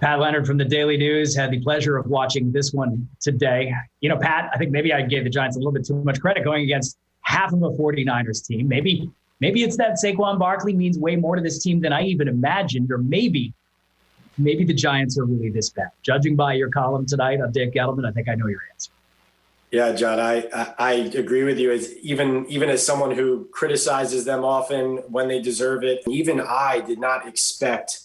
Pat Leonard from the Daily News had the pleasure of watching this one today. You know, Pat, I think maybe I gave the Giants a little bit too much credit going against half of a 49ers team. Maybe it's that Saquon Barkley means way more to this team than I even imagined, or maybe the Giants are really this bad. Judging by your column tonight on Dave Gettleman, I think I know your answer. Yeah, John, I agree with you. As even as someone who criticizes them often when they deserve it, even I did not expect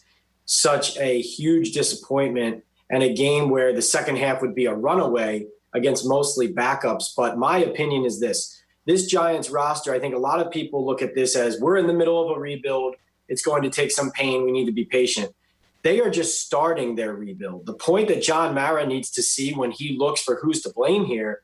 such a huge disappointment and a game where the second half would be a runaway against mostly backups. But my opinion is this Giants roster, I think a lot of people look at this as we're in the middle of a rebuild. It's going to take some pain. We need to be patient. They are just starting their rebuild. The point that John Mara needs to see when he looks for who's to blame here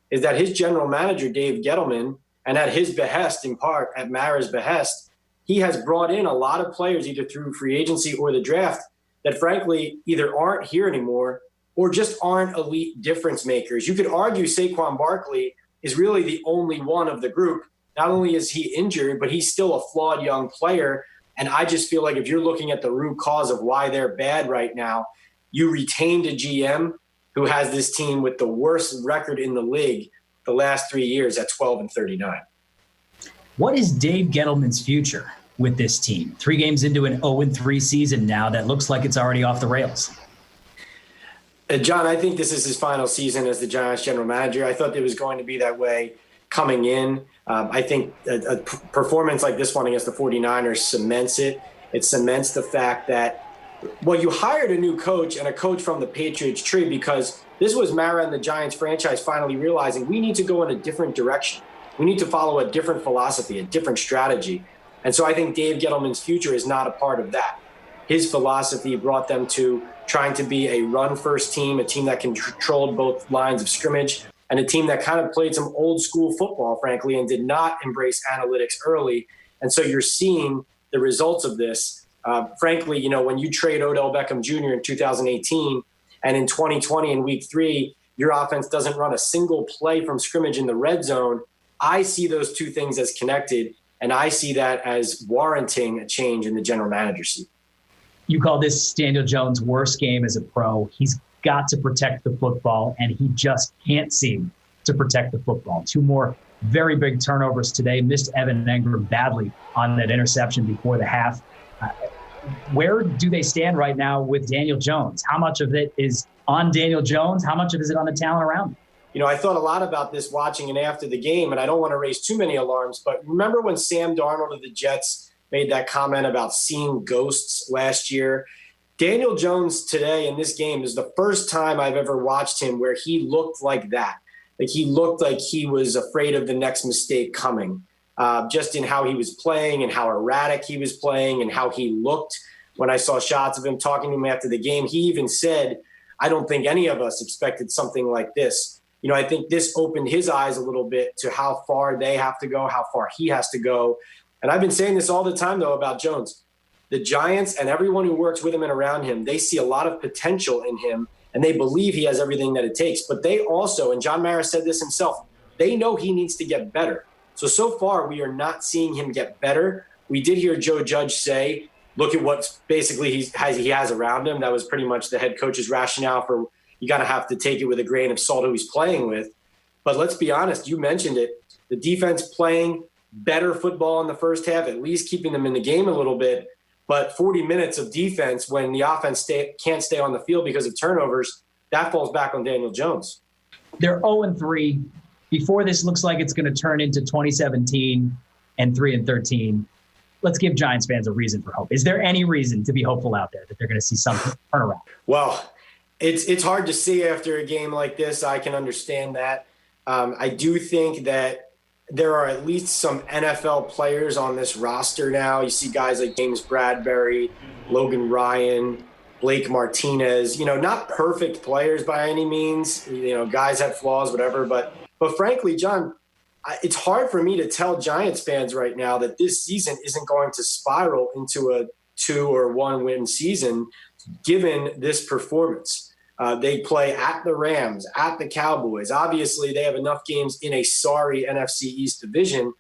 is that his general manager, Dave Gettleman, and at his behest, in part, at Mara's behest, he has brought in a lot of players either through free agency or the draft that frankly either aren't here anymore or just aren't elite difference makers. You could argue Saquon Barkley is really the only one of the group. Not only is he injured, but he's still a flawed young player. And I just feel like if you're looking at the root cause of why they're bad right now, you retained a GM who has this team with the worst record in the league the last 3 years at 12-39. What is Dave Gettleman's future with this team? 3 games into an 0-3 season now that looks like it's already off the rails. John, I think this is his final season as the Giants general manager. I thought it was going to be that way coming in. I think a performance like this one against the 49ers cements it. It cements the fact that, well, you hired a new coach and a coach from the Patriots tree because this was Mara and the Giants franchise finally realizing we need to go in a different direction. We need to follow a different philosophy, a different strategy. And so I think Dave Gettleman's future is not a part of that. His philosophy brought them to trying to be a run-first team, a team that controlled both lines of scrimmage, and a team that kind of played some old-school football, frankly, and did not embrace analytics early. And so you're seeing the results of this. Frankly, you know, when you trade Odell Beckham Jr. in 2018, and in 2020 in week 3, your offense doesn't run a single play from scrimmage in the red zone, I see those two things as connected, and I see that as warranting a change in the general manager seat. You call this Daniel Jones' worst game as a pro. He's got to protect the football, and he just can't seem to protect the football. 2 more very big turnovers today. Missed Evan Engram badly on that interception before the half. Where do they stand right now with Daniel Jones? How much of it is on Daniel Jones? How much of it is it on the talent around him? You know, I thought a lot about this watching and after the game, and I don't want to raise too many alarms, but remember when Sam Darnold of the Jets made that comment about seeing ghosts last year? Daniel Jones today in this game is the first time I've ever watched him where he looked like that. Like he looked like he was afraid of the next mistake coming, just in how he was playing and how erratic he was playing and how he looked. When I saw shots of him talking to him after the game, he even said, I don't think any of us expected something like this. You know, I think this opened his eyes a little bit to how far they have to go, how far he has to go. And I've been saying this all the time, though, about Jones. The Giants and everyone who works with him and around him, they see a lot of potential in him, and they believe he has everything that it takes. But they also, and John Mara said this himself, they know he needs to get better. So far, we are not seeing him get better. We did hear Joe Judge say, look at what basically he has around him. That was pretty much the head coach's rationale for you got to have to take it with a grain of salt who he's playing with. But let's be honest, you mentioned it. The defense playing better football in the first half, at least keeping them in the game a little bit. But 40 minutes of defense when the offense can't stay on the field because of turnovers, that falls back on Daniel Jones. They're 0-3. Before this looks like it's going to turn into 2017 and 3-13. Let's give Giants fans a reason for hope. Is there any reason to be hopeful out there that they're going to see something turn around? Well, it's hard to see after a game like this. I can understand that. I do think that there are at least some NFL players on this roster now. You see guys like James Bradbury, Logan Ryan, Blake Martinez, you know, not perfect players by any means. You know, guys have flaws, whatever. But frankly, John, it's hard for me to tell Giants fans right now that this season isn't going to spiral into a 2 or 1 win season, given this performance. They play at the Rams, at the Cowboys. Obviously, they have enough games in a sorry NFC East division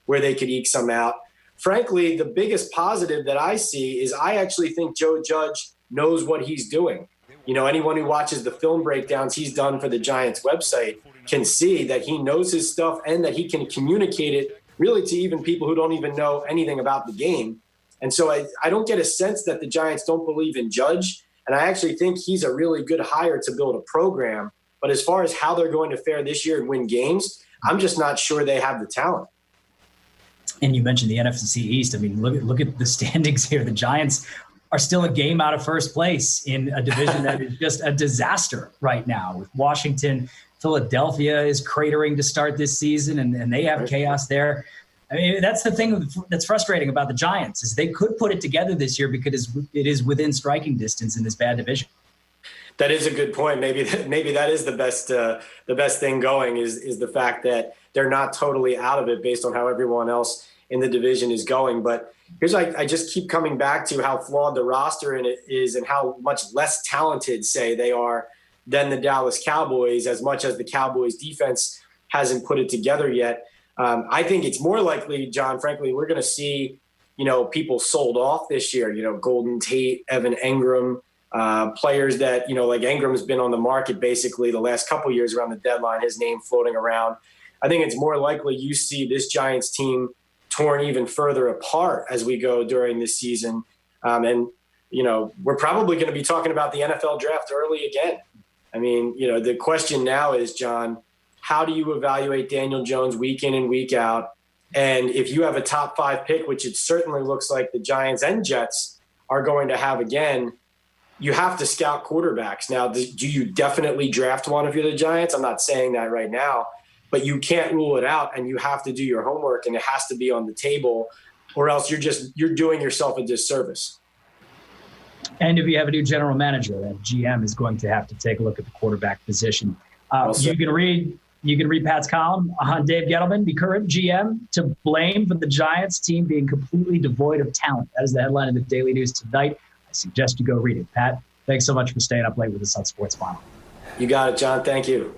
where they could eke some out. Frankly, the biggest positive that I see is I actually think Joe Judge knows what he's doing. You know, anyone who watches the film breakdowns he's done for the Giants website can see that he knows his stuff and that he can communicate it really to even people who don't even know anything about the game. And so I don't get a sense that the Giants don't believe in Judge. And I actually think he's a really good hire to build a program. But as far as how they're going to fare this year and win games, I'm just not sure they have the talent. And you mentioned the NFC East. I mean, look at the standings here. The Giants are still a game out of first place in a division that is just a disaster right now. With Washington, Philadelphia is cratering to start this season, and they have chaos there. I mean, that's the thing that's frustrating about the Giants is they could put it together this year because it is within striking distance in this bad division. That is a good point. Maybe that is the best thing going is the fact that they're not totally out of it based on how everyone else in the division is going. But here's I just keep coming back to how flawed the roster in it is and how much less talented, say, they are than the Dallas Cowboys, as much as the Cowboys defense hasn't put it together yet. I think it's more likely, John, frankly, we're going to see, people sold off this year, Golden Tate, Evan Engram, players that, like Engram's been on the market basically the last couple of years around the deadline, his name floating around. I think it's more likely you see this Giants team torn even further apart as we go during this season. And we're probably going to be talking about the NFL draft early again. I mean, the question now is, John, how do you evaluate Daniel Jones week in and week out? And if you have a top 5 pick, which it certainly looks like the Giants and Jets are going to have again, you have to scout quarterbacks. Now, do you definitely draft one if you're the Giants? I'm not saying that right now, but you can't rule it out, and you have to do your homework, and it has to be on the table, or else you're doing yourself a disservice. And if you have a new general manager, that GM is going to have to take a look at the quarterback position. You can read Pat's column on Dave Gettleman, the current GM, to blame for the Giants team being completely devoid of talent. That is the headline in the Daily News tonight. I suggest you go read it. Pat, thanks so much for staying up late with us on Sports Final. You got it, John. Thank you.